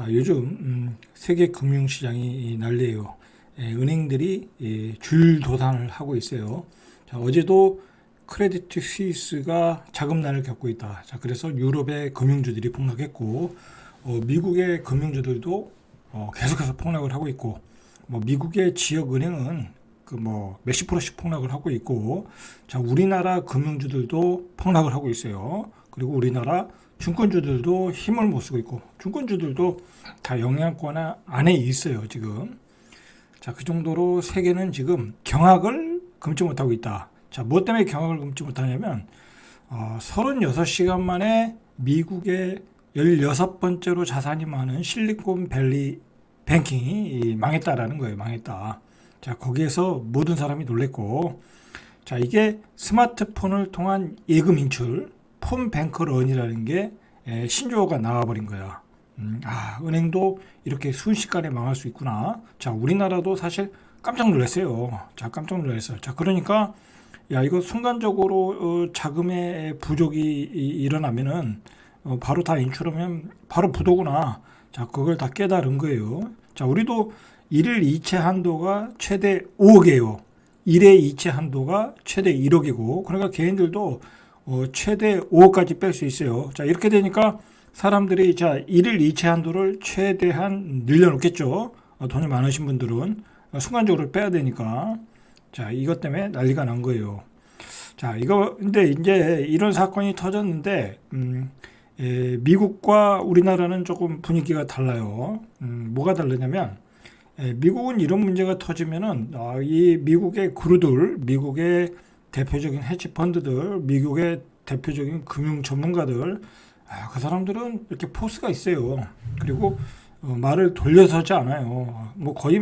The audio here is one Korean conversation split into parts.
요즘 세계 금융시장이 난리예요. 은행들이 줄도산을 하고 있어요. 자, 어제도 크레디트 스위스가 자금난을 겪고 있다. 자, 그래서 유럽의 금융주들이 폭락했고, 미국의 금융주들도 계속해서 폭락을 하고 있고, 미국의 지역 은행은 몇십 프로씩 폭락을 하고 있고, 자, 우리나라 금융주들도 폭락을 하고 있어요. 그리고 우리나라 증권주들도 힘을 못 쓰고 있고, 증권주들도 다 영향권 안에 있어요, 지금. 자, 그 정도로 세계는 지금 경악을 금치 못하고 있다. 자, 뭐 때문에 경악을 금치 못하냐면, 36시간 만에 미국의 16번째로 자산이 많은 실리콘밸리 뱅킹이 망했다라는 거예요. 망했다. 자, 거기에서 모든 사람이 놀랬고, 자, 이게 스마트폰을 통한 예금 인출, 폰뱅크런이라는 게 신조어가 나와버린 거야. 은행도 이렇게 순식간에 망할 수 있구나. 자, 우리나라도 사실 깜짝 놀랐어요. 자, 깜짝 놀랐어요. 자, 그러니까, 야, 이거 순간적으로 자금의 부족이 일어나면은 바로 다 인출하면 바로 부도구나. 자, 그걸 다 깨달은 거예요. 자, 우리도 일일 이체 한도가 최대 5억이에요. 일의 이체 한도가 최대 1억이고, 그러니까 개인들도 최대 5억까지 뺄 수 있어요. 자, 이렇게 되니까 사람들이 자, 일일 이체 한도를 최대한 늘려놓겠죠. 돈이 많으신 분들은 순간적으로 빼야 되니까. 자, 이것 때문에 난리가 난 거예요. 자, 근데 이제 이런 사건이 터졌는데, 미국과 우리나라는 조금 분위기가 달라요. 뭐가 다르냐면, 미국은 이런 문제가 터지면은, 이 미국의 그루들, 미국의 대표적인 헤지펀드들, 미국의 대표적인 금융 전문가들, 그 사람들은 이렇게 포스가 있어요. 그리고 말을 돌려서지 않아요. 거의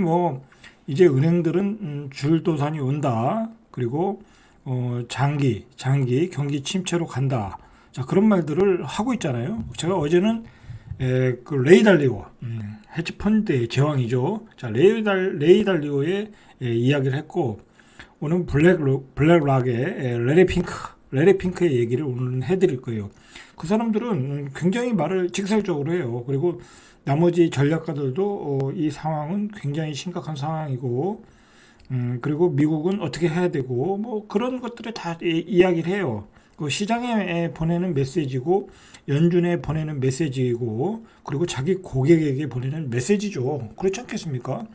이제 은행들은 줄도산이 온다. 그리고 장기 경기 침체로 간다. 자, 그런 말들을 하고 있잖아요. 제가 어제는 그 레이 달리오, 헤지펀드의 제왕이죠. 자, 레이 달리오의 이야기를 했고, 오늘 블랙락의 레리 핑크의 얘기를 오늘은 해드릴 거예요. 그 사람들은 굉장히 말을 직설적으로 해요. 그리고 나머지 전략가들도 이 상황은 굉장히 심각한 상황이고, 그리고 미국은 어떻게 해야 되고, 그런 것들을 다 이야기를 해요. 그 시장에 보내는 메시지고, 연준에 보내는 메시지이고, 그리고 자기 고객에게 보내는 메시지죠. 그렇지 않겠습니까?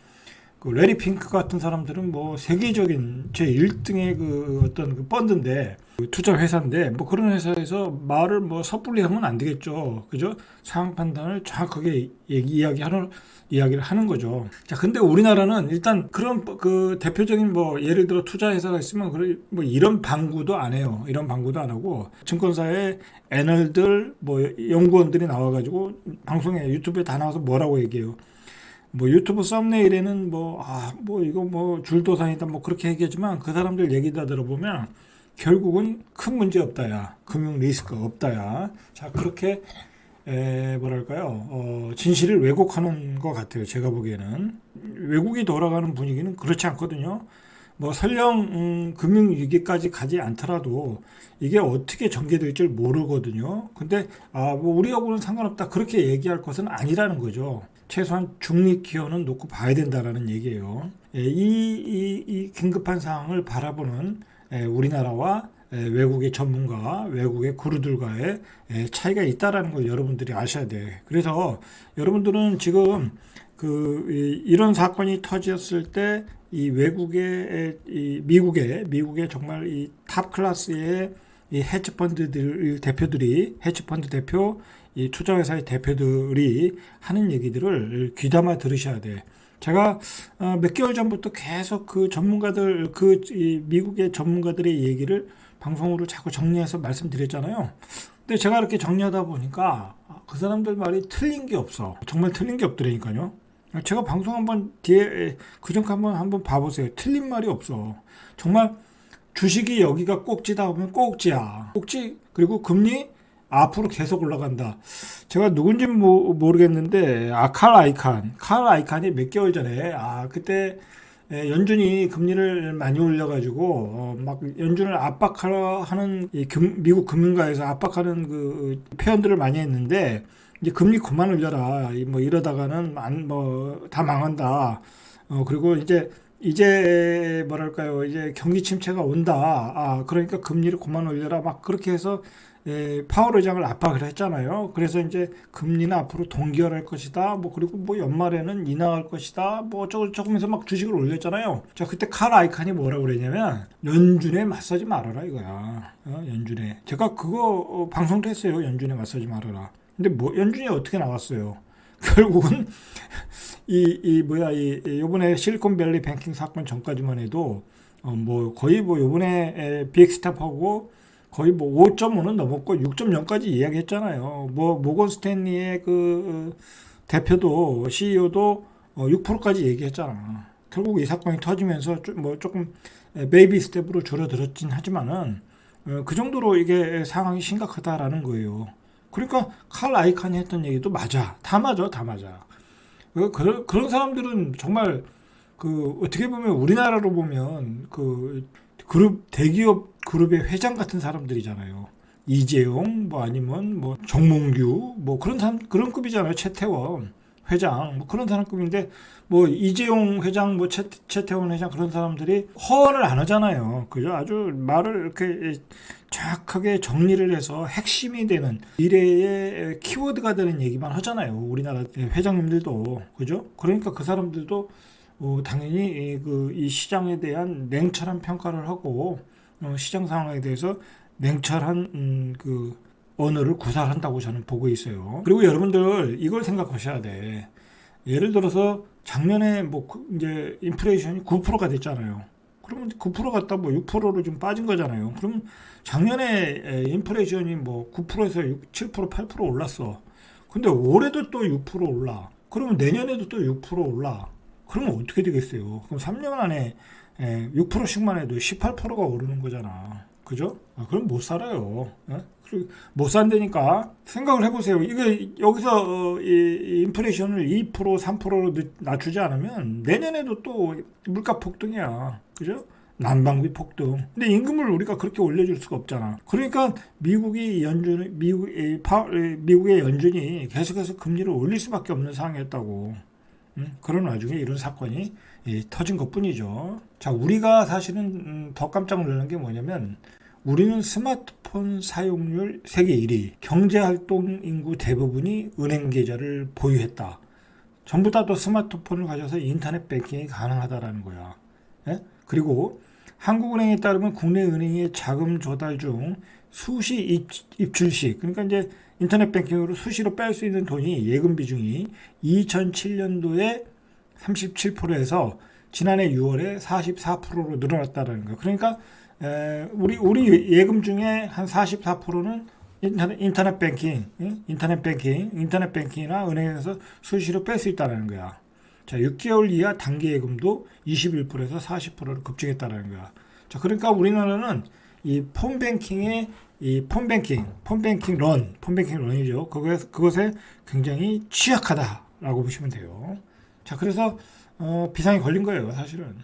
그 레리 핑크 같은 사람들은 세계적인 제 1등의 그 어떤 그 펀드인데, 투자 회사인데, 그런 회사에서 말을 섣불리 하면 안 되겠죠. 그죠? 상황 판단을 정확하게 이야기를 하는 거죠. 자, 근데 우리나라는 일단 그런 그 대표적인 예를 들어 투자 회사가 있으면 이런 방구도 안 해요. 이런 방구도 안 하고, 증권사의 애널들, 연구원들이 나와가지고 방송에 유튜브에 다 나와서 뭐라고 얘기해요. 유튜브 썸네일에는 이거 줄도산이다 그렇게 얘기하지만 그 사람들 얘기 다 들어보면 결국은 큰 문제 없다야. 금융 리스크 없다야. 자, 그렇게 진실을 왜곡하는 것 같아요. 제가 보기에는. 외국이 돌아가는 분위기는 그렇지 않거든요. 설령 금융위기까지 가지 않더라도 이게 어떻게 전개될지 모르거든요. 근데 우리하고는 상관없다 그렇게 얘기할 것은 아니라는 거죠. 최소한 중립 기여는 놓고 봐야 된다라는 얘기예요. 이 긴급한 상황을 바라보는 우리나라와 외국의 전문가, 외국의 구루들과의 차이가 있다라는 걸 여러분들이 아셔야 돼. 그래서 여러분들은 지금 이런 사건이 터졌을 때 이 외국의 미국의 정말 이 탑 클래스의 이 헤지펀드 대표, 이 투자회사의 대표들이 하는 얘기들을 귀담아 들으셔야 돼. 제가 몇 개월 전부터 계속 그 전문가들, 이 미국의 전문가들의 얘기를 방송으로 자꾸 정리해서 말씀드렸잖아요. 근데 제가 이렇게 정리하다 보니까 그 사람들 말이 틀린 게 없어. 정말 틀린 게 없더라니까요. 제가 방송 한번 뒤에 그전에 한번 봐보세요. 틀린 말이 없어. 정말 주식이 여기가 꼭지다 보면 꼭지야. 꼭지. 그리고 금리 앞으로 계속 올라간다. 제가 누군지 모르겠는데 칼 아이칸이 몇 개월 전에 그때 연준이 금리를 많이 올려가지고 연준을 압박하는 미국 금융가에서 압박하는 그 표현들을 많이 했는데 이제 금리 그만 올려라. 뭐 이러다가는 뭐 다 망한다. 그리고 이제 뭐랄까요? 이제 경기 침체가 온다. 그러니까 금리를 그만 올려라. 막 그렇게 해서 파월 의장을 압박을 했잖아요. 그래서 이제 금리는 앞으로 동결할 것이다. 뭐 그리고 뭐 연말에는 인하할 것이다. 뭐 어쩌고 저쩌고 해서 막 주식을 올렸잖아요. 자, 그때 칼 아이칸이 뭐라고 그랬냐면 연준에 맞서지 말아라 이거야. 연준에. 제가 그거 방송도 했어요. 연준에 맞서지 말아라. 근데 뭐 연준이 어떻게 나왔어요? 결국은 요번에 실리콘밸리 뱅킹 사건 전까지만 해도 뭐 거의 뭐 요번에 빅스탑하고 거의 뭐 5.5는 넘었고 6.0까지 이야기했잖아요. 뭐 모건 스탠리의 그 대표도 CEO도 6%까지 얘기했잖아. 결국 이 사건이 터지면서 뭐 조금 베이비 스텝으로 줄어들었긴 하지만은 그 정도로 이게 상황이 심각하다라는 거예요. 그러니까 칼 아이칸이 했던 얘기도 맞아. 다 맞아, 다 맞아. 그런 사람들은 정말 그 어떻게 보면 우리나라로 보면 그 대기업 그룹의 회장 같은 사람들이잖아요. 이재용 뭐 아니면 뭐 정몽규 뭐 그런 사람 그런 급이잖아요. 최태원 회장 뭐 그런 사람급인데 뭐 이재용 회장 뭐 최태원 회장 그런 사람들이 허언을 안 하잖아요. 그죠? 아주 말을 이렇게 정확하게 정리를 해서 핵심이 되는 미래의 키워드가 되는 얘기만 하잖아요. 우리나라 회장님들도 그죠? 그러니까 그 사람들도 당연히 이 시장에 대한 냉철한 평가를 하고 시장 상황에 대해서 냉철한 그 언어를 구사한다고 저는 보고 있어요. 그리고 여러분들 이걸 생각하셔야 돼. 예를 들어서 작년에 뭐 이제 인플레이션이 9%가 됐잖아요. 그러면 9% 갔다 뭐 6%로 좀 빠진 거잖아요. 그럼 작년에 인플레이션이 뭐 9%에서 7%, 8% 올랐어. 근데 올해도 또 6% 올라. 그러면 내년에도 또 6% 올라. 그러면 어떻게 되겠어요? 그럼 3년 안에 6%씩만 해도 18%가 오르는 거잖아. 그죠? 그럼 못 살아요. 못 산다니까 생각을 해보세요. 이게 여기서 이 인플레이션을 2%, 3%로 낮추지 않으면 내년에도 또 물가 폭등이야. 그죠? 난방비 폭등. 근데 임금을 우리가 그렇게 올려줄 수가 없잖아. 그러니까 미국의 연준이 계속해서 금리를 올릴 수밖에 없는 상황이었다고. 그런 와중에 이런 사건이 터진 것뿐이죠. 자, 우리가 사실은 더 깜짝 놀란 게 뭐냐면 우리는 스마트폰 사용률 세계 1위, 경제활동 인구 대부분이 은행 계좌를 보유했다. 전부 다 또 스마트폰을 가져서 인터넷 뱅킹이 가능하다라는 거야. 예? 그리고 한국은행에 따르면 국내 은행의 자금 조달 중 수시 입출 시, 그러니까 이제 인터넷 뱅킹으로 수시로 뺄 수 있는 돈이 예금 비중이 2007년도에 37%에서 지난해 6월에 44%로 늘어났다는 거예요. 그러니까 우리 예금 중에 한 44%는 인터넷 뱅킹이나 은행에서 수시로 뺄 수 있다는 거야. 자, 6개월 이하 단기 예금도 21%에서 40%로 급증했다는 거야. 자, 그러니까 우리나라는 이 폰뱅킹의 폰뱅킹런이죠. 그것에 굉장히 취약하다라고 보시면 돼요. 자, 그래서 비상이 걸린 거예요, 사실은.